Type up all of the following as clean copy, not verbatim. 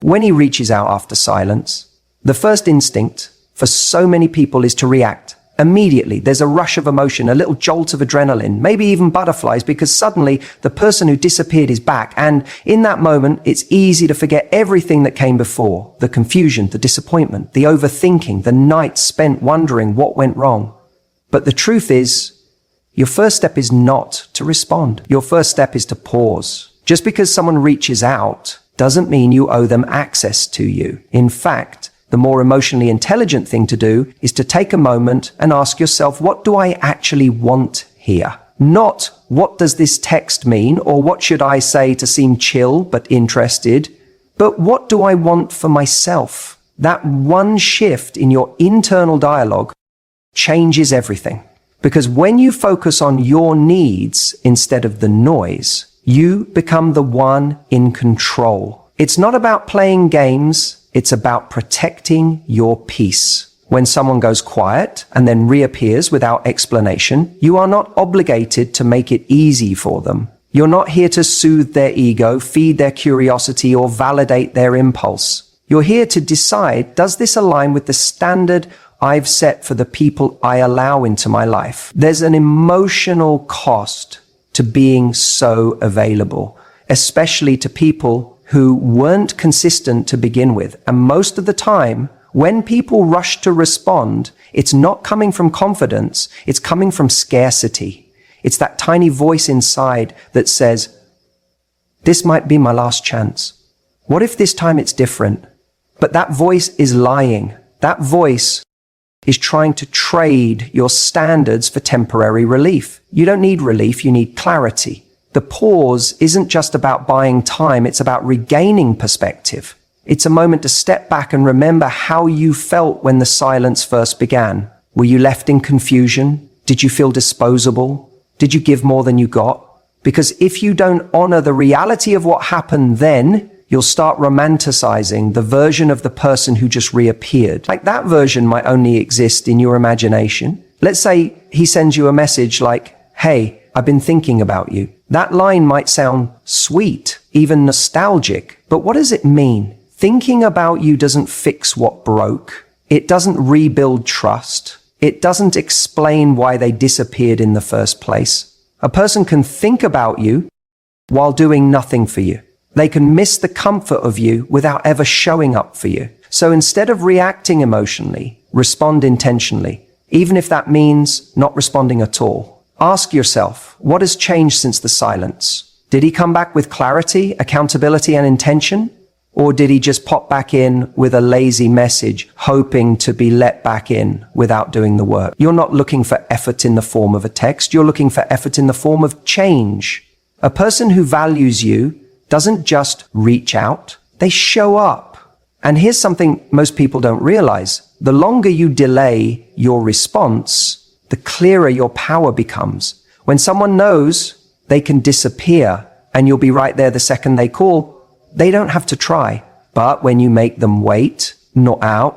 When he reaches out after silence, the first instinct for so many people is to react. Immediately, there's a rush of emotion, a little jolt of adrenaline, maybe even butterflies, because suddenly the person who disappeared is back. And in that moment, it's easy to forget everything that came before. The confusion, the disappointment, the overthinking, the nights spent wondering what went wrong. But the truth is, your first step is not to respond. Your first step is to pause. Just because someone reaches out doesn't mean you owe them access to you. In fact, the more emotionally intelligent thing to do is to take a moment and ask yourself, what do I actually want here? Not what does this text mean, or what should I say to seem chill but interested, but what do I want for myself? That one shift in your internal dialogue changes everything. Because when you focus on your needs instead of the noise, you become the one in control. It's not about playing games. It's about protecting your peace. When someone goes quiet and then reappears without explanation, you are not obligated to make it easy for them. You're not here to soothe their ego, feed their curiosity, or validate their impulse. You're here to decide, does this align with the standard I've set for the people I allow into my life? There's an emotional cost to being so available, especially to people who weren't consistent to begin with. And most of the time, when people rush to respond, it's not coming from confidence, it's coming from scarcity. It's that tiny voice inside that says, this might be my last chance. What if this time it's different? But that voice is lying. That voice is trying to trade your standards for temporary relief. You don't need relief, you need clarity. The pause isn't just about buying time, it's about regaining perspective. It's a moment to step back and remember how you felt when the silence first began. Were you left in confusion? Did you feel disposable? Did you give more than you got? Because if you don't honor the reality of what happened then, you'll start romanticizing the version of the person who just reappeared. Like that version might only exist in your imagination. Let's say he sends you a message like, hey, I've been thinking about you. That line might sound sweet, even nostalgic, but what does it mean? Thinking about you doesn't fix what broke. It doesn't rebuild trust. It doesn't explain why they disappeared in the first place. A person can think about you while doing nothing for you. They can miss the comfort of you without ever showing up for you. So instead of reacting emotionally, respond intentionally, even if that means not responding at all. Ask yourself, what has changed since the silence? Did he come back with clarity, accountability, and intention? Or did he just pop back in with a lazy message, hoping to be let back in without doing the work? You're not looking for effort in the form of a text. You're looking for effort in the form of change. A person who values you doesn't just reach out, they show up. And here's something most people don't realize. The longer you delay your response, the clearer your power becomes. When someone knows they can disappear and you'll be right there the second they call, they don't have to try. But when you make them wait, not out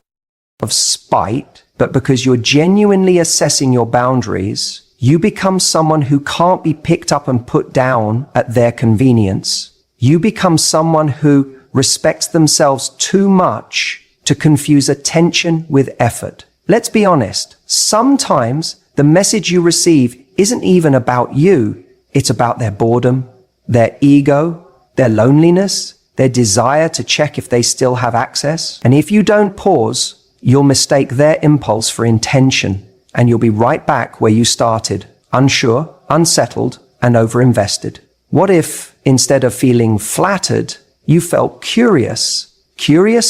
of spite, but because you're genuinely assessing your boundaries, you become someone who can't be picked up and put down at their convenience. You become someone who respects themselves too much to confuse attention with effort. Let's be honest. Sometimes the message you receive isn't even about you. It's about their boredom, their ego, their loneliness, their desire to check if they still have access. And if you don't pause, you'll mistake their impulse for intention, and you'll be right back where you started, unsure, unsettled, and overinvested. What if, instead of feeling flattered, you felt curious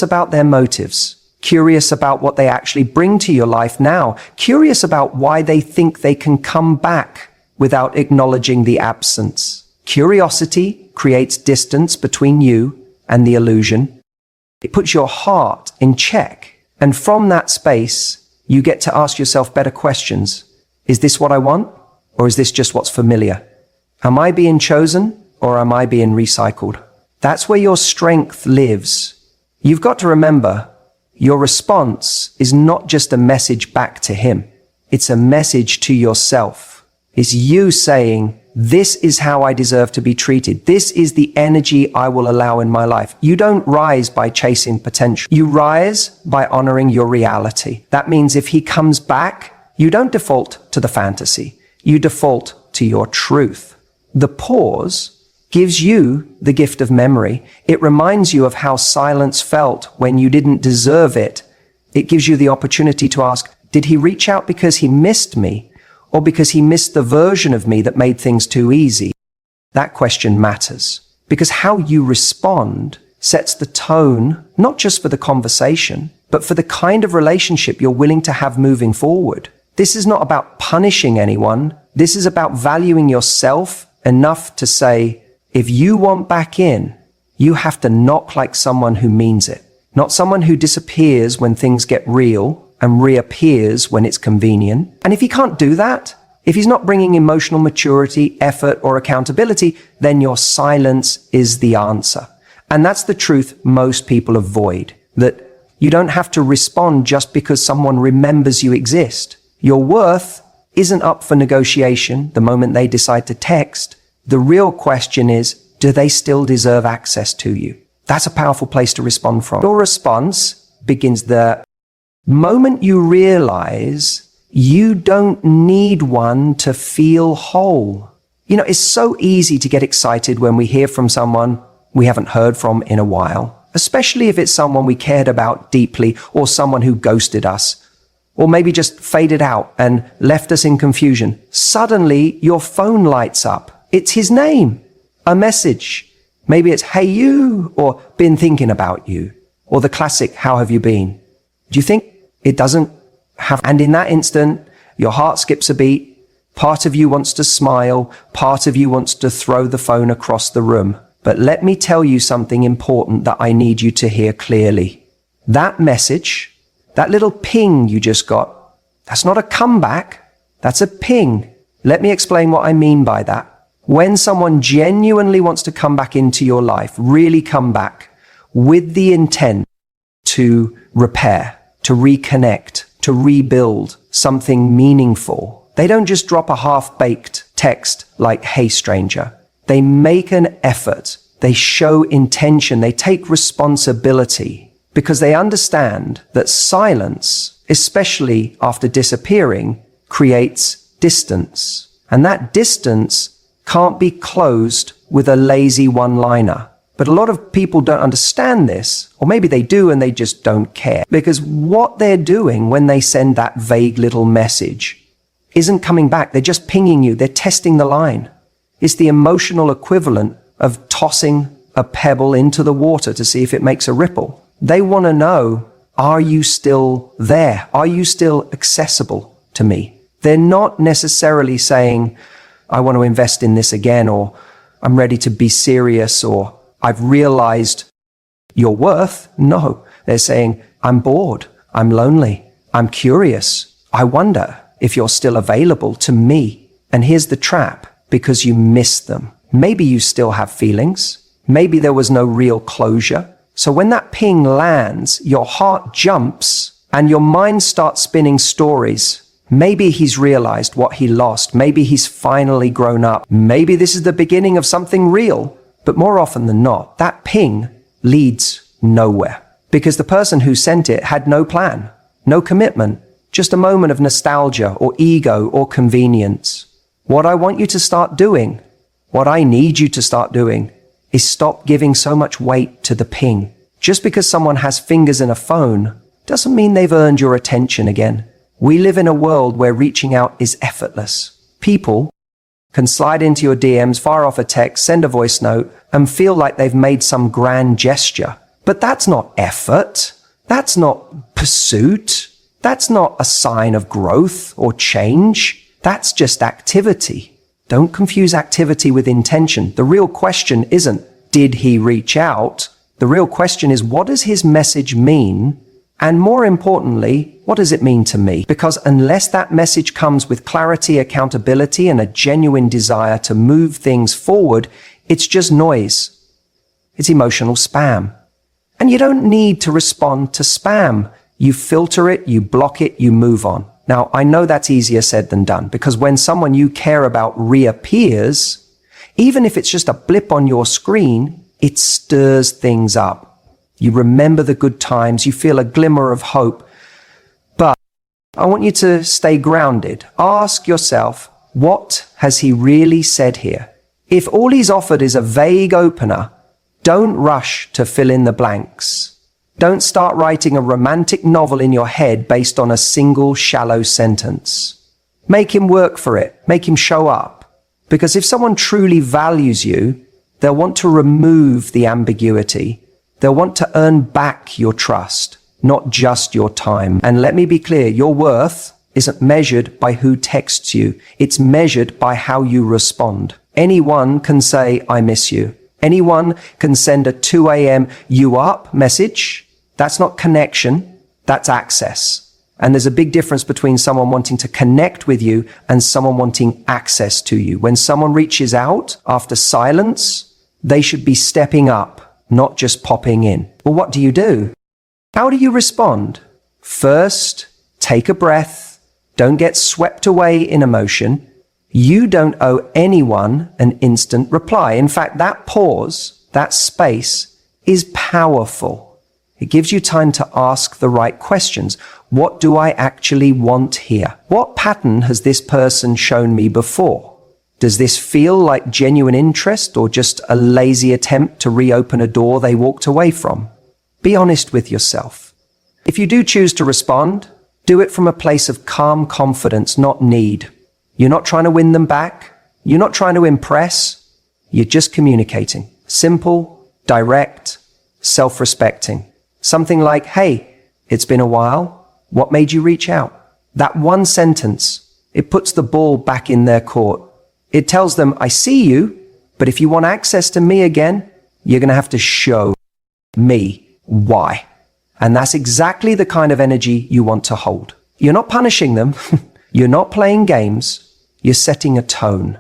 about their motives, curious about what they actually bring to your life now, curious about why they think they can come back without acknowledging the absence? Curiosity creates distance between you and the illusion. It puts your heart in check. And from that space, you get to ask yourself better questions. Is this what I want? Or is this just what's familiar? Am I being chosen or am I being recycled? That's where your strength lives. You've got to remember, your response is not just a message back to him. It's a message to yourself. It's you saying, This is how I deserve to be treated. This is the energy I will allow in my life. You don't rise by chasing potential. You rise by honoring your reality. That means if he comes back, you don't default to the fantasy. You default to your truth. The pause gives you the gift of memory. It reminds you of how silence felt when you didn't deserve it. It gives you the opportunity to ask, did he reach out because he missed me? Or because he missed the version of me that made things too easy? That question matters, because how you respond sets the tone, not just for the conversation, but for the kind of relationship you're willing to have moving forward. This is not about punishing anyone. This is about valuing yourself enough to say, if you want back in, you have to knock like someone who means it, not someone who disappears when things get real and reappears when it's convenient. And if he can't do that, if he's not bringing emotional maturity, effort, or accountability, then your silence is the answer. And that's the truth most people avoid, that you don't have to respond just because someone remembers you exist. Your worth isn't up for negotiation the moment they decide to text. The real question is, do they still deserve access to you? That's a powerful place to respond from. Your response begins the moment you realize you don't need one to feel whole. You know, it's so easy to get excited when we hear from someone we haven't heard from in a while, especially if it's someone we cared about deeply or someone who ghosted us, or maybe just faded out and left us in confusion. Suddenly, your phone lights up. It's his name, a message. Maybe it's, hey you, or been thinking about you, or the classic, how have you been? Do you think it doesn't have, and in that instant, your heart skips a beat. Part of you wants to smile. Part of you wants to throw the phone across the room. But let me tell you something important that I need you to hear clearly. That message, that little ping you just got, that's not a comeback. That's a ping. Let me explain what I mean by that. When someone genuinely wants to come back into your life, really come back with the intent to repair, to reconnect, to rebuild something meaningful, they don't just drop a half-baked text like, hey stranger. They make an effort. They show intention. They take responsibility because they understand that silence, especially after disappearing, creates distance. And that distance can't be closed with a lazy one-liner. But a lot of people don't understand this, or maybe they do and they just don't care. Because what they're doing when they send that vague little message isn't coming back. They're just pinging you. They're testing the line. It's the emotional equivalent of tossing a pebble into the water to see if it makes a ripple. They want to know, are you still there? Are you still accessible to me? They're not necessarily saying, I want to invest in this again, or I'm ready to be serious, or I've realized your worth. No, they're saying, I'm bored, I'm lonely, I'm curious. I wonder if you're still available to me. And here's the trap, because you missed them. Maybe you still have feelings. Maybe there was no real closure. So when that ping lands, your heart jumps and your mind starts spinning stories. Maybe he's realized what he lost. Maybe he's finally grown up. Maybe this is the beginning of something real. But more often than not, that ping leads nowhere because the person who sent it had no plan, no commitment, just a moment of nostalgia or ego or convenience. What I want you to start doing, what I need you to start doing, is stop giving so much weight to the ping. Just because someone has fingers in a phone doesn't mean they've earned your attention again. We live in a world where reaching out is effortless. People can slide into your DMs, fire off a text, send a voice note, and feel like they've made some grand gesture. But that's not effort. That's not pursuit. That's not a sign of growth or change. That's just activity. Don't confuse activity with intention. The real question isn't, did he reach out? The real question is, what does his message mean? And more importantly, what does it mean to me? Because unless that message comes with clarity, accountability, and a genuine desire to move things forward, it's just noise. It's emotional spam. And you don't need to respond to spam. You filter it, you block it, you move on. Now, I know that's easier said than done, because when someone you care about reappears, even if it's just a blip on your screen, it stirs things up. You remember the good times, you feel a glimmer of hope. But I want you to stay grounded. Ask yourself, what has he really said here? If all he's offered is a vague opener, don't rush to fill in the blanks. Don't start writing a romantic novel in your head based on a single shallow sentence. Make him work for it. Make him show up. Because if someone truly values you, they'll want to remove the ambiguity. They'll want to earn back your trust, not just your time. And let me be clear, your worth isn't measured by who texts you. It's measured by how you respond. Anyone can say, I miss you. Anyone can send a 2 a.m. you up message. That's not connection, that's access. And there's a big difference between someone wanting to connect with you and someone wanting access to you. When someone reaches out after silence, they should be stepping up, not just popping in. Well, what do? How do you respond? First, take a breath. Don't get swept away in emotion. You don't owe anyone an instant reply. In fact, that pause, that space, is powerful. It gives you time to ask the right questions. What do I actually want here? What pattern has this person shown me before? Does this feel like genuine interest or just a lazy attempt to reopen a door they walked away from? Be honest with yourself. If you do choose to respond, do it from a place of calm confidence, not need. You're not trying to win them back. You're not trying to impress. You're just communicating. Simple, direct, self-respecting. Something like, hey, it's been a while. What made you reach out? That one sentence, it puts the ball back in their court. It tells them, I see you, but if you want access to me again, you're going to have to show me why. And that's exactly the kind of energy you want to hold. You're not punishing them. You're not playing games. You're setting a tone.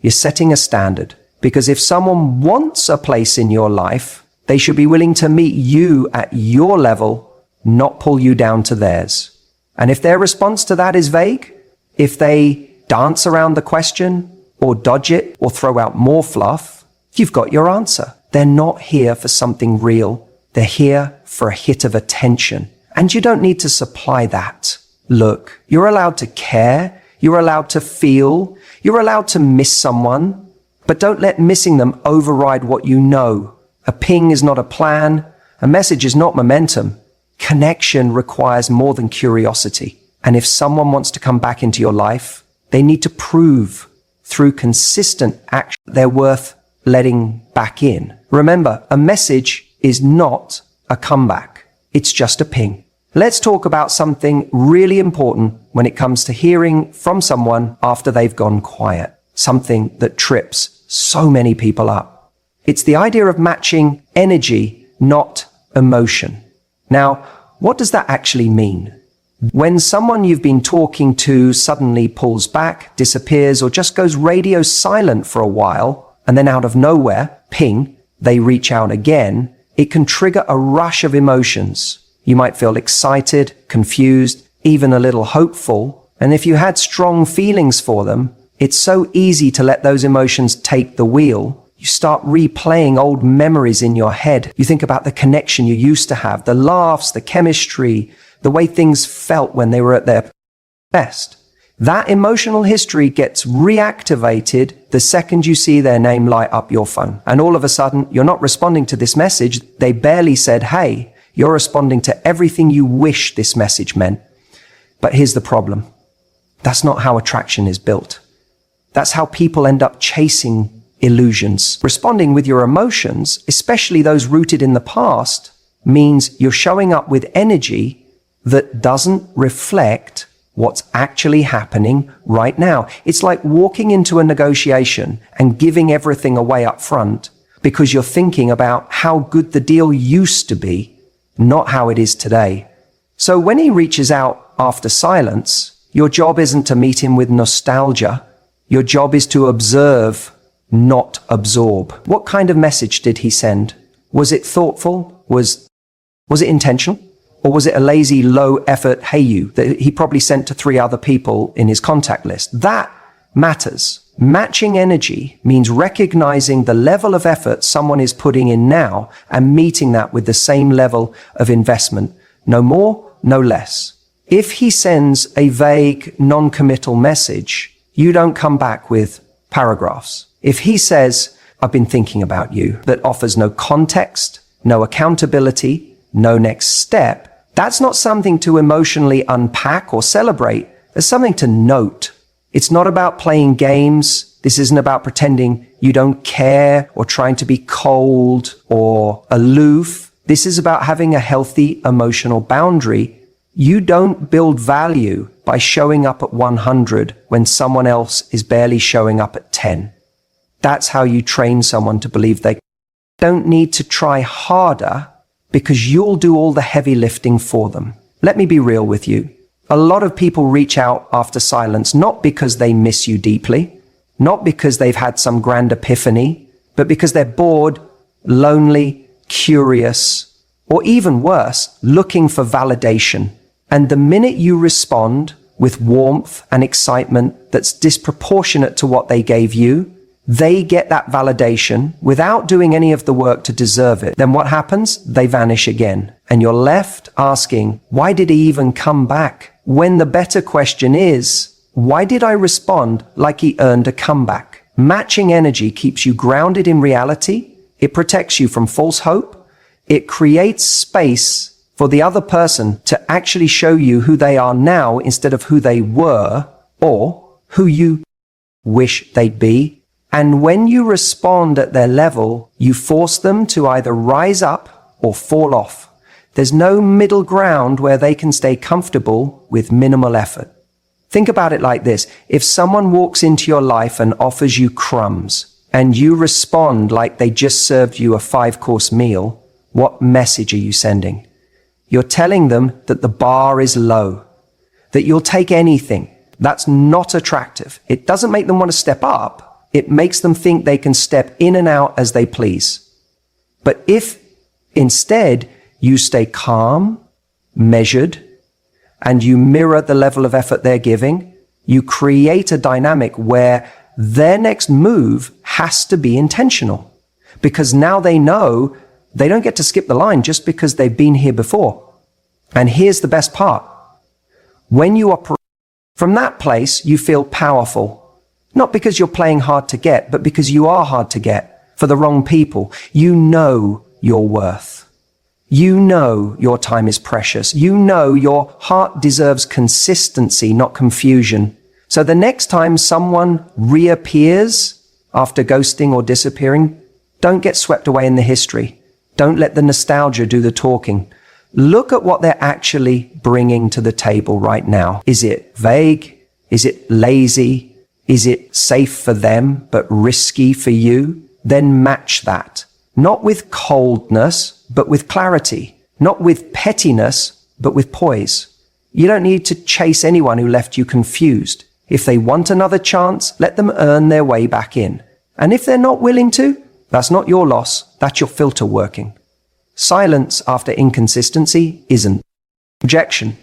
You're setting a standard. Because if someone wants a place in your life, they should be willing to meet you at your level, not pull you down to theirs. And if their response to that is vague, if they dance around the question or dodge it or throw out more fluff, you've got your answer. They're not here for something real. They're here for a hit of attention. And you don't need to supply that. Look, you're allowed to care. You're allowed to feel. You're allowed to miss someone. But don't let missing them override what you know. A ping is not a plan. A message is not momentum. Connection requires more than curiosity. And if someone wants to come back into your life, they need to prove through consistent action they're worth letting back in. Remember, a message is not a comeback. It's just a ping. Let's talk about something really important when it comes to hearing from someone after they've gone quiet. Something that trips so many people up. It's the idea of matching energy, not emotion. Now, what does that actually mean? When someone you've been talking to suddenly pulls back, disappears, or just goes radio silent for a while, and then out of nowhere, ping, they reach out again, it can trigger a rush of emotions. You might feel excited, confused, even a little hopeful. And if you had strong feelings for them, it's so easy to let those emotions take the wheel. You start replaying old memories in your head. You think about the connection you used to have, the laughs, the chemistry, the way things felt when they were at their best. That emotional history gets reactivated the second you see their name light up your phone. And all of a sudden, you're not responding to this message. They barely said, hey, you're responding to everything you wish this message meant. But here's the problem. That's not how attraction is built. That's how people end up chasing illusions. Responding with your emotions, especially those rooted in the past, means you're showing up with energy that doesn't reflect what's actually happening right now. It's like walking into a negotiation and giving everything away up front because you're thinking about how good the deal used to be, not how it is today. So when he reaches out after silence, your job isn't to meet him with nostalgia. Your job is to observe, not absorb. What kind of message did he send? Was it thoughtful? Was it intentional? Or was it a lazy, low effort hey you that he probably sent to 3 other people in his contact list? That matters. Matching energy means recognizing the level of effort someone is putting in now and meeting that with the same level of investment. No more, no less. If he sends a vague, non-committal message, you don't come back with paragraphs. If he says, I've been thinking about you, that offers no context, no accountability, no next step, that's not something to emotionally unpack or celebrate. There's something to note. It's not about playing games. This isn't about pretending you don't care or trying to be cold or aloof. This is about having a healthy emotional boundary. You don't build value by showing up at 100 when someone else is barely showing up at 10. That's how you train someone to believe they don't need to try harder because you'll do all the heavy lifting for them. Let me be real with you. A lot of people reach out after silence, not because they miss you deeply, not because they've had some grand epiphany, but because they're bored, lonely, curious, or even worse, looking for validation. And the minute you respond with warmth and excitement that's disproportionate to what they gave you, they get that validation without doing any of the work to deserve it. Then what happens? They vanish again. And you're left asking, why did he even come back? When the better question is, why did I respond like he earned a comeback? Matching energy keeps you grounded in reality. It protects you from false hope. It creates space for the other person to actually show you who they are now instead of who they were or who you wish they'd be. And when you respond at their level, you force them to either rise up or fall off. There's no middle ground where they can stay comfortable with minimal effort. Think about it like this. If someone walks into your life and offers you crumbs, and you respond like they just served you a 5-course meal, what message are you sending? You're telling them that the bar is low, that you'll take anything. That's not attractive. It doesn't make them want to step up. It makes them think they can step in and out as they please. But if instead you stay calm, measured, and you mirror the level of effort they're giving, you create a dynamic where their next move has to be intentional. Because now they know they don't get to skip the line just because they've been here before. And here's the best part. When you operate from that place, you feel powerful. Not because you're playing hard to get, but because you are hard to get for the wrong people. You know your worth. You know your time is precious. You know your heart deserves consistency, not confusion. So the next time someone reappears after ghosting or disappearing, don't get swept away in the history. Don't let the nostalgia do the talking. Look at what they're actually bringing to the table right now. Is it vague? Is it lazy? Is it safe for them, but risky for you? Then match that. Not with coldness, but with clarity. Not with pettiness, but with poise. You don't need to chase anyone who left you confused. If they want another chance, let them earn their way back in. And if they're not willing to, that's not your loss. That's your filter working. Silence after inconsistency isn't rejection.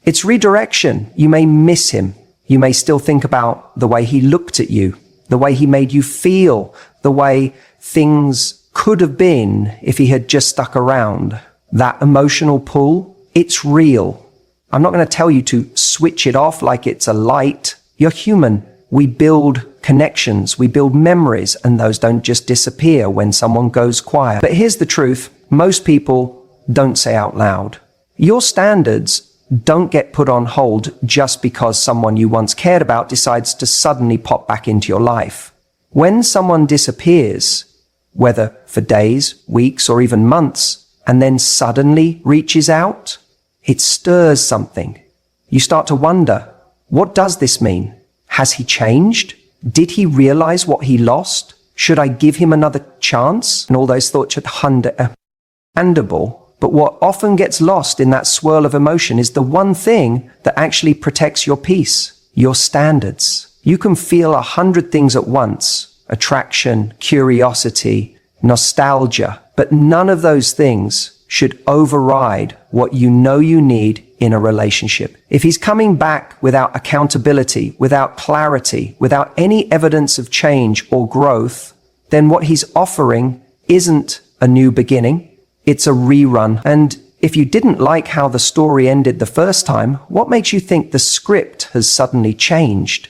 It's redirection. You may miss him. You may still think about the way he looked at you, the way he made you feel, the way things could have been if he had just stuck around. That emotional pull, it's real. I'm not going to tell you to switch it off like it's a light. You're human. We build connections, we build memories, and those don't just disappear when someone goes quiet. But here's the truth. Most people don't say out loud. Your standards don't get put on hold just because someone you once cared about decides to suddenly pop back into your life. When someone disappears, whether for days, weeks, or even months, and then suddenly reaches out, it stirs something. You start to wonder, what does this mean? Has he changed? Did he realize what he lost? Should I give him another chance? And all those thoughts are understandable. But what often gets lost in that swirl of emotion is the one thing that actually protects your peace, your standards. You can feel 100 things at once, attraction, curiosity, nostalgia, but none of those things should override what you know you need in a relationship. If he's coming back without accountability, without clarity, without any evidence of change or growth, then what he's offering isn't a new beginning, it's a rerun. And if you didn't like how the story ended the first time, what makes you think the script has suddenly changed?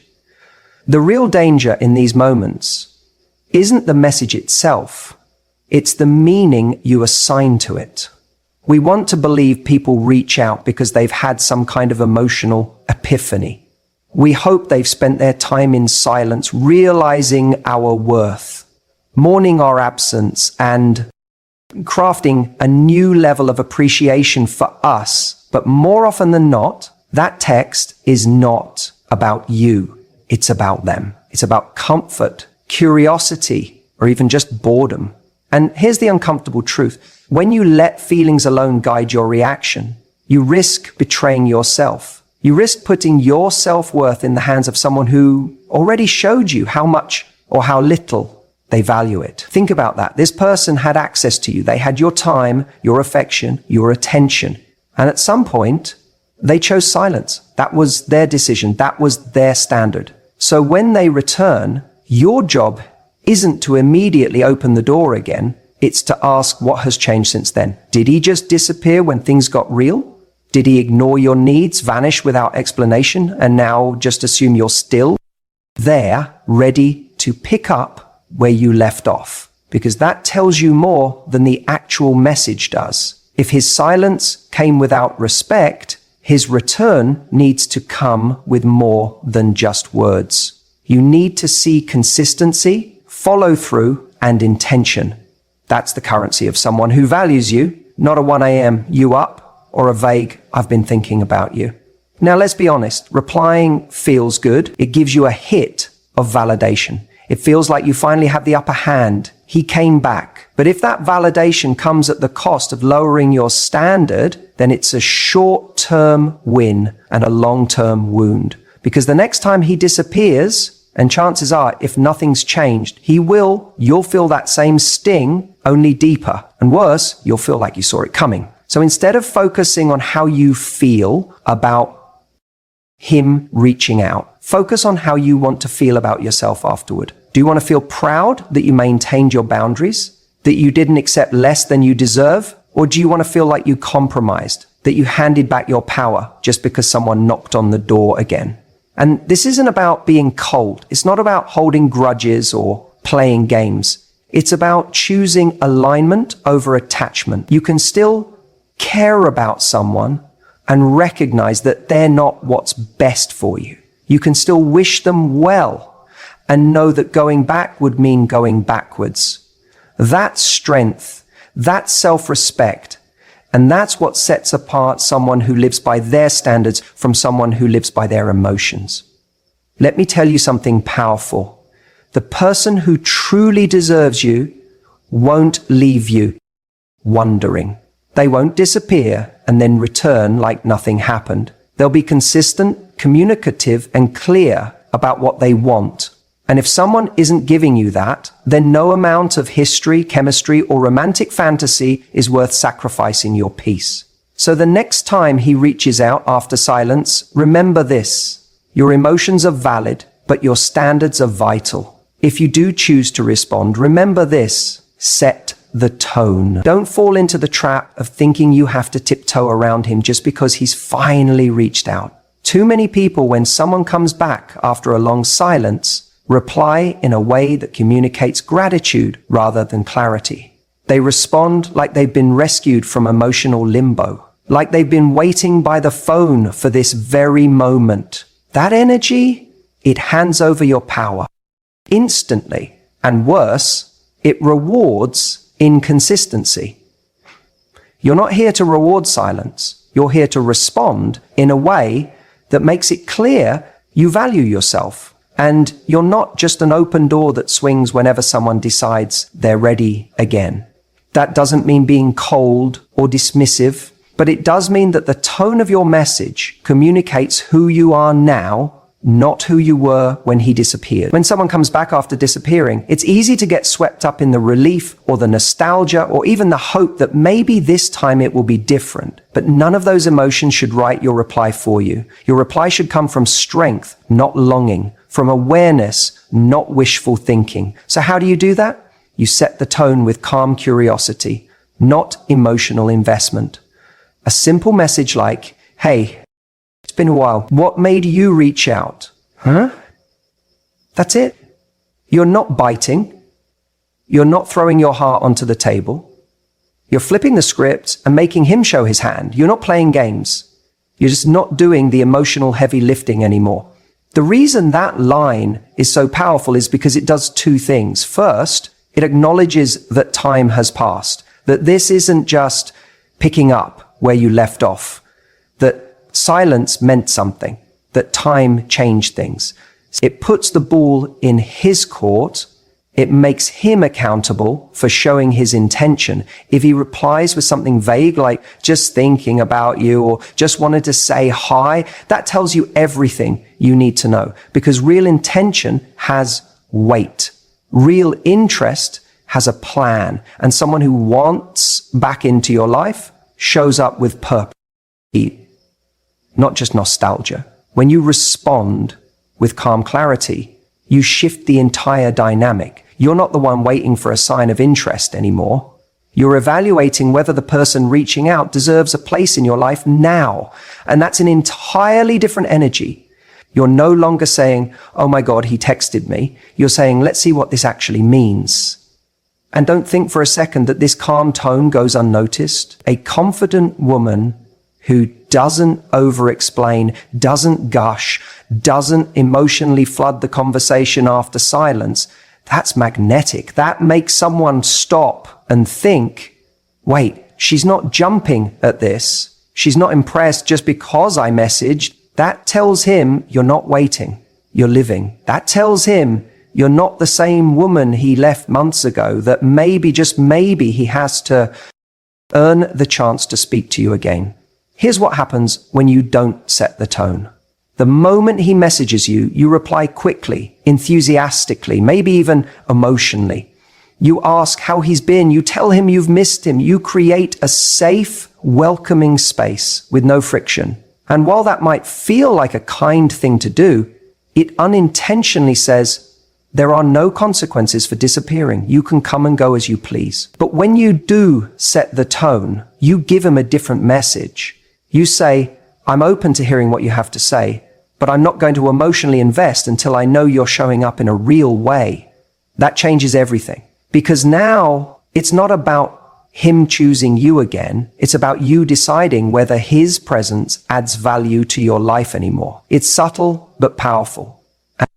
The real danger in these moments isn't the message itself, it's the meaning you assign to it. We want to believe people reach out because they've had some kind of emotional epiphany. We hope they've spent their time in silence, realizing our worth, mourning our absence, and crafting a new level of appreciation for us. But more often than not, that text is not about you. It's about them. It's about comfort, curiosity, or even just boredom. And here's the uncomfortable truth. When you let feelings alone guide your reaction, you risk betraying yourself. You risk putting your self-worth in the hands of someone who already showed you how much or how little they value it. Think about that. This person had access to you. They had your time, your affection, your attention. And at some point, they chose silence. That was their decision. That was their standard. So when they return, your job isn't to immediately open the door again. It's to ask what has changed since then. Did he just disappear when things got real? Did he ignore your needs, vanish without explanation, and now just assume you're still there, ready to pick up where you left off? Because that tells you more than the actual message does. If his silence came without respect, his return needs to come with more than just words. You need to see consistency, follow through, and intention. That's the currency of someone who values you, not a 1 a.m. you up or a vague I've been thinking about you. Now let's be honest, replying feels good. It gives you a hit of validation. It feels like you finally have the upper hand. He came back. But if that validation comes at the cost of lowering your standard, then it's a short-term win and a long-term wound. Because the next time he disappears, and chances are, if nothing's changed, you'll feel that same sting, only deeper. And worse, you'll feel like you saw it coming. So instead of focusing on how you feel about him reaching out, focus on how you want to feel about yourself afterward. Do you want to feel proud that you maintained your boundaries, that you didn't accept less than you deserve? Or do you want to feel like you compromised, that you handed back your power just because someone knocked on the door again? And this isn't about being cold. It's not about holding grudges or playing games. It's about choosing alignment over attachment. You can still care about someone and recognize that they're not what's best for you. You can still wish them well and know that going back would mean going backwards. That's strength. That's self-respect. And that's what sets apart someone who lives by their standards from someone who lives by their emotions. Let me tell you something powerful. The person who truly deserves you won't leave you wondering. They won't disappear and then return like nothing happened. They'll be consistent, communicative, and clear about what they want. And if someone isn't giving you that, then no amount of history, chemistry, or romantic fantasy is worth sacrificing your peace. So the next time he reaches out after silence, remember this. Your emotions are valid, but your standards are vital. If you do choose to respond, remember this. Set the tone. Don't fall into the trap of thinking you have to tiptoe around him just because he's finally reached out. Too many people, when someone comes back after a long silence, reply in a way that communicates gratitude rather than clarity. They respond like they've been rescued from emotional limbo, like they've been waiting by the phone for this very moment. That energy, it hands over your power instantly. And worse, it rewards inconsistency. You're not here to reward silence. You're here to respond in a way that makes it clear you value yourself. And you're not just an open door that swings whenever someone decides they're ready again. That doesn't mean being cold or dismissive, but it does mean that the tone of your message communicates who you are now not who you were when he disappeared. When someone comes back after disappearing, it's easy to get swept up in the relief or the nostalgia or even the hope that maybe this time it will be different. But none of those emotions should write your reply for you. Your reply should come from strength, not longing, from awareness, not wishful thinking. So how do you do that? You set the tone with calm curiosity, not emotional investment. A simple message like, hey, it's been a while. What made you reach out? Huh? That's it. You're not biting. You're not throwing your heart onto the table. You're flipping the script and making him show his hand. You're not playing games. You're just not doing the emotional heavy lifting anymore. The reason that line is so powerful is because it does two things. First, it acknowledges that time has passed, that this isn't just picking up where you left off, that silence meant something, that time changed things. It puts the ball in his court. It makes him accountable for showing his intention. If he replies with something vague like just thinking about you or just wanted to say hi, that tells you everything you need to know, because real intention has weight. Real interest has a plan, and someone who wants back into your life shows up with purpose, not just nostalgia. When you respond with calm clarity, you shift the entire dynamic. You're not the one waiting for a sign of interest anymore. You're evaluating whether the person reaching out deserves a place in your life now. And that's an entirely different energy. You're no longer saying, oh my God, he texted me. You're saying, let's see what this actually means. And don't think for a second that this calm tone goes unnoticed. A confident woman who doesn't over-explain, doesn't gush, doesn't emotionally flood the conversation after silence, that's magnetic. That makes someone stop and think, wait, she's not jumping at this. She's not impressed just because I messaged. That tells him you're not waiting, you're living. That tells him you're not the same woman he left months ago, that maybe, just maybe, he has to earn the chance to speak to you again. Here's what happens when you don't set the tone. The moment he messages you, you reply quickly, enthusiastically, maybe even emotionally. You ask how he's been. You tell him you've missed him. You create a safe, welcoming space with no friction. And while that might feel like a kind thing to do, it unintentionally says, there are no consequences for disappearing. You can come and go as you please. But when you do set the tone, you give him a different message. You say, I'm open to hearing what you have to say, but I'm not going to emotionally invest until I know you're showing up in a real way. That changes everything. Because now it's not about him choosing you again. It's about you deciding whether his presence adds value to your life anymore. It's subtle but powerful. And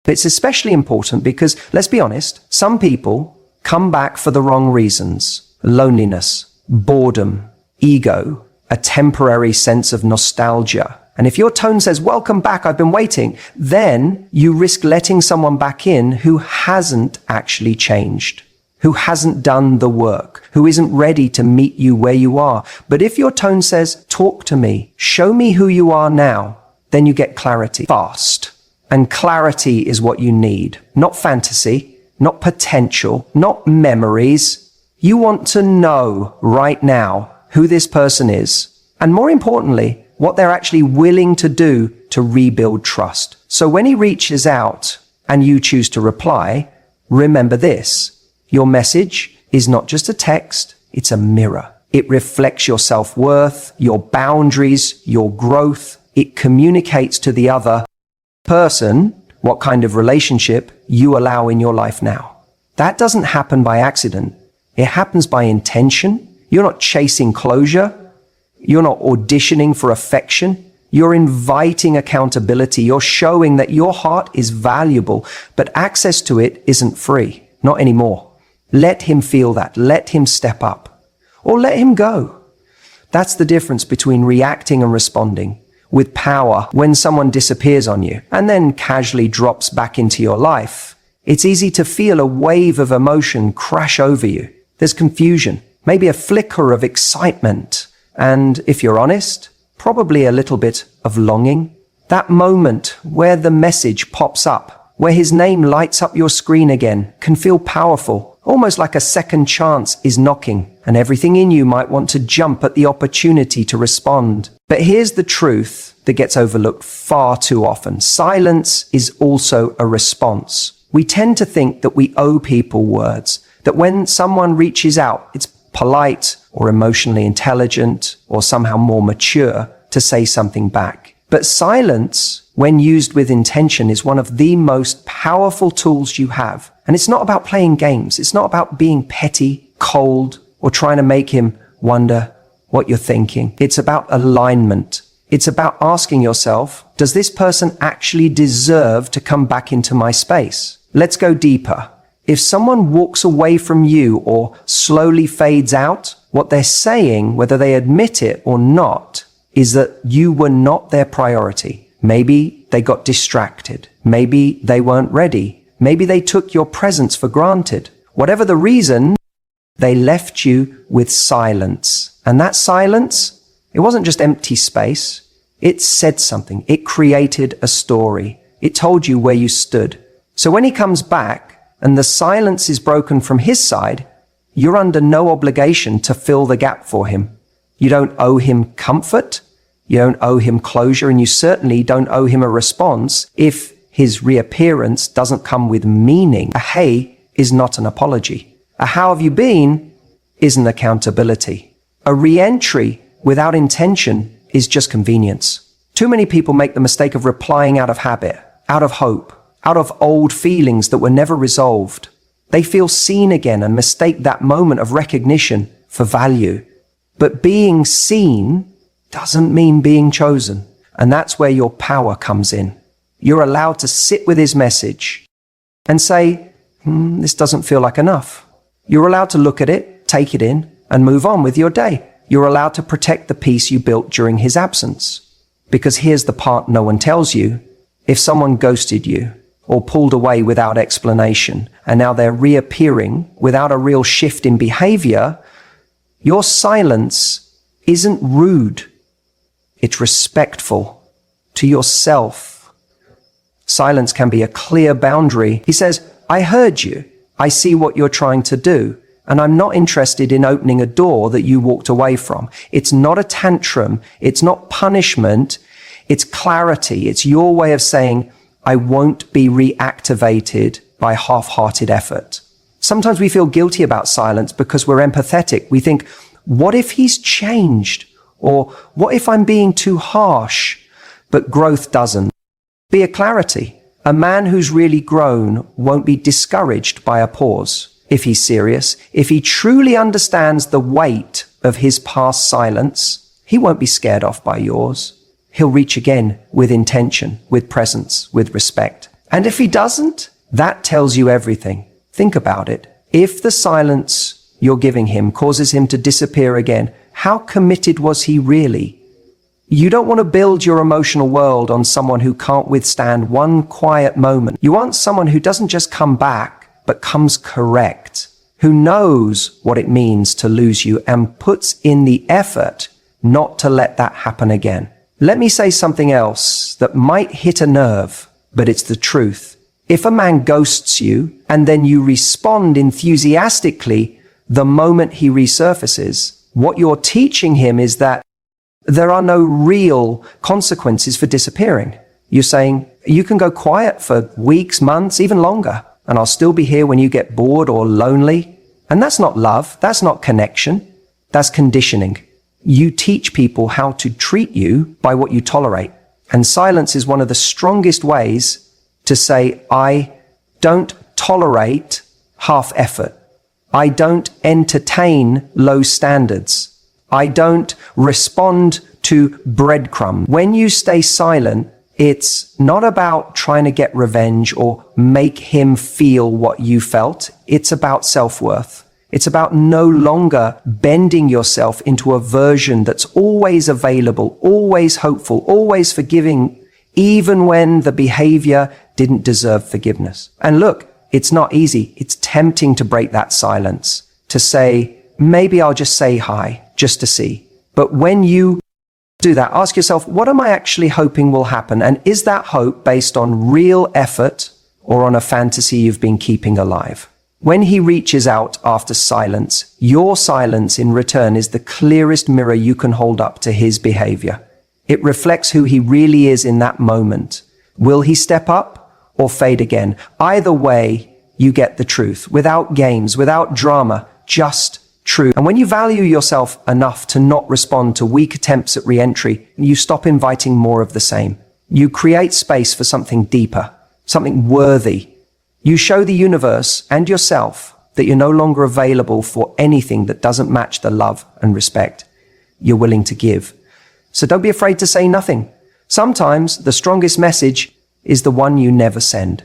it's especially important because, let's be honest, some people come back for the wrong reasons. Loneliness, boredom, ego, a temporary sense of nostalgia. And if your tone says, welcome back, I've been waiting, then you risk letting someone back in who hasn't actually changed, who hasn't done the work, who isn't ready to meet you where you are. But if your tone says, talk to me, show me who you are now, then you get clarity fast. And clarity is what you need, not fantasy, not potential, not memories. You want to know right now who this person is, and more importantly, what they're actually willing to do to rebuild trust. So when he reaches out and you choose to reply, remember this: your message is not just a text, it's a mirror. It reflects your self-worth, your boundaries, your growth. It communicates to the other person what kind of relationship you allow in your life now. That doesn't happen by accident. It happens by intention. You're not chasing closure. You're not auditioning for affection. You're inviting accountability. You're showing that your heart is valuable, but access to it isn't free. Not anymore. Let him feel that. Let him step up. Or let him go. That's the difference between reacting and responding. With power, when someone disappears on you and then casually drops back into your life, it's easy to feel a wave of emotion crash over you. There's confusion, maybe a flicker of excitement, and if you're honest, probably a little bit of longing. That moment where the message pops up, where his name lights up your screen again, can feel powerful, almost like a second chance is knocking, and everything in you might want to jump at the opportunity to respond. But here's the truth that gets overlooked far too often. Silence is also a response. We tend to think that we owe people words, that when someone reaches out, it's polite or emotionally intelligent or somehow more mature to say something back. But silence, when used with intention, is one of the most powerful tools you have. And it's not about playing games. It's not about being petty, cold, or trying to make him wonder what you're thinking. It's about alignment. It's about asking yourself, does this person actually deserve to come back into my space? Let's go deeper. If someone walks away from you or slowly fades out, what they're saying, whether they admit it or not, is that you were not their priority. Maybe they got distracted. Maybe they weren't ready. Maybe they took your presence for granted. Whatever the reason, they left you with silence. And that silence, it wasn't just empty space. It said something. It created a story. It told you where you stood. So when he comes back and the silence is broken from his side, you're under no obligation to fill the gap for him. You don't owe him comfort. You don't owe him closure, and you certainly don't owe him a response if his reappearance doesn't come with meaning. A hey is not an apology. A how have you been is an accountability. A re-entry without intention is just convenience. Too many people make the mistake of replying out of habit, out of hope, out of old feelings that were never resolved. They feel seen again and mistake that moment of recognition for value. But being seen doesn't mean being chosen. And that's where your power comes in. You're allowed to sit with his message and say, this doesn't feel like enough. You're allowed to look at it, take it in, and move on with your day. You're allowed to protect the peace you built during his absence. Because here's the part no one tells you. If someone ghosted you or pulled away without explanation, and now they're reappearing without a real shift in behavior, your silence isn't rude. It's respectful to yourself. Silence can be a clear boundary. He says, I heard you. I see what you're trying to do. And I'm not interested in opening a door that you walked away from. It's not a tantrum. It's not punishment. It's clarity. It's your way of saying, I won't be reactivated by half-hearted effort. Sometimes we feel guilty about silence because we're empathetic. We think, what if he's changed? Or what if I'm being too harsh? But growth doesn't. Be a clarity. A man who's really grown won't be discouraged by a pause. If he's serious, if he truly understands the weight of his past silence, he won't be scared off by yours. He'll reach again with intention, with presence, with respect. And if he doesn't, that tells you everything. Think about it. If the silence you're giving him causes him to disappear again, how committed was he really? You don't want to build your emotional world on someone who can't withstand one quiet moment. You want someone who doesn't just come back, but comes correct, who knows what it means to lose you and puts in the effort not to let that happen again. Let me say something else that might hit a nerve, but it's the truth. If a man ghosts you and then you respond enthusiastically the moment he resurfaces, what you're teaching him is that there are no real consequences for disappearing. You're saying, you can go quiet for weeks, months, even longer, and I'll still be here when you get bored or lonely. And that's not love. That's not connection. That's conditioning. You teach people how to treat you by what you tolerate. And silence is one of the strongest ways to say, I don't tolerate half effort. I don't entertain low standards. I don't respond to breadcrumbs. When you stay silent, it's not about trying to get revenge or make him feel what you felt. It's about self-worth. It's about no longer bending yourself into a version that's always available, always hopeful, always forgiving, even when the behavior didn't deserve forgiveness. And look, it's not easy. It's tempting to break that silence, to say, maybe I'll just say hi, just to see. But when you do that. Ask yourself, what am I actually hoping will happen? And is that hope based on real effort or on a fantasy you've been keeping alive? When he reaches out after silence, your silence in return is the clearest mirror you can hold up to his behavior. It reflects who he really is in that moment. Will he step up or fade again? Either way, you get the truth. Without games, without drama, just truth. And when you value yourself enough to not respond to weak attempts at re-entry, you stop inviting more of the same. You create space for something deeper, something worthy. You show the universe and yourself that you're no longer available for anything that doesn't match the love and respect you're willing to give. So don't be afraid to say nothing. Sometimes the strongest message is the one you never send.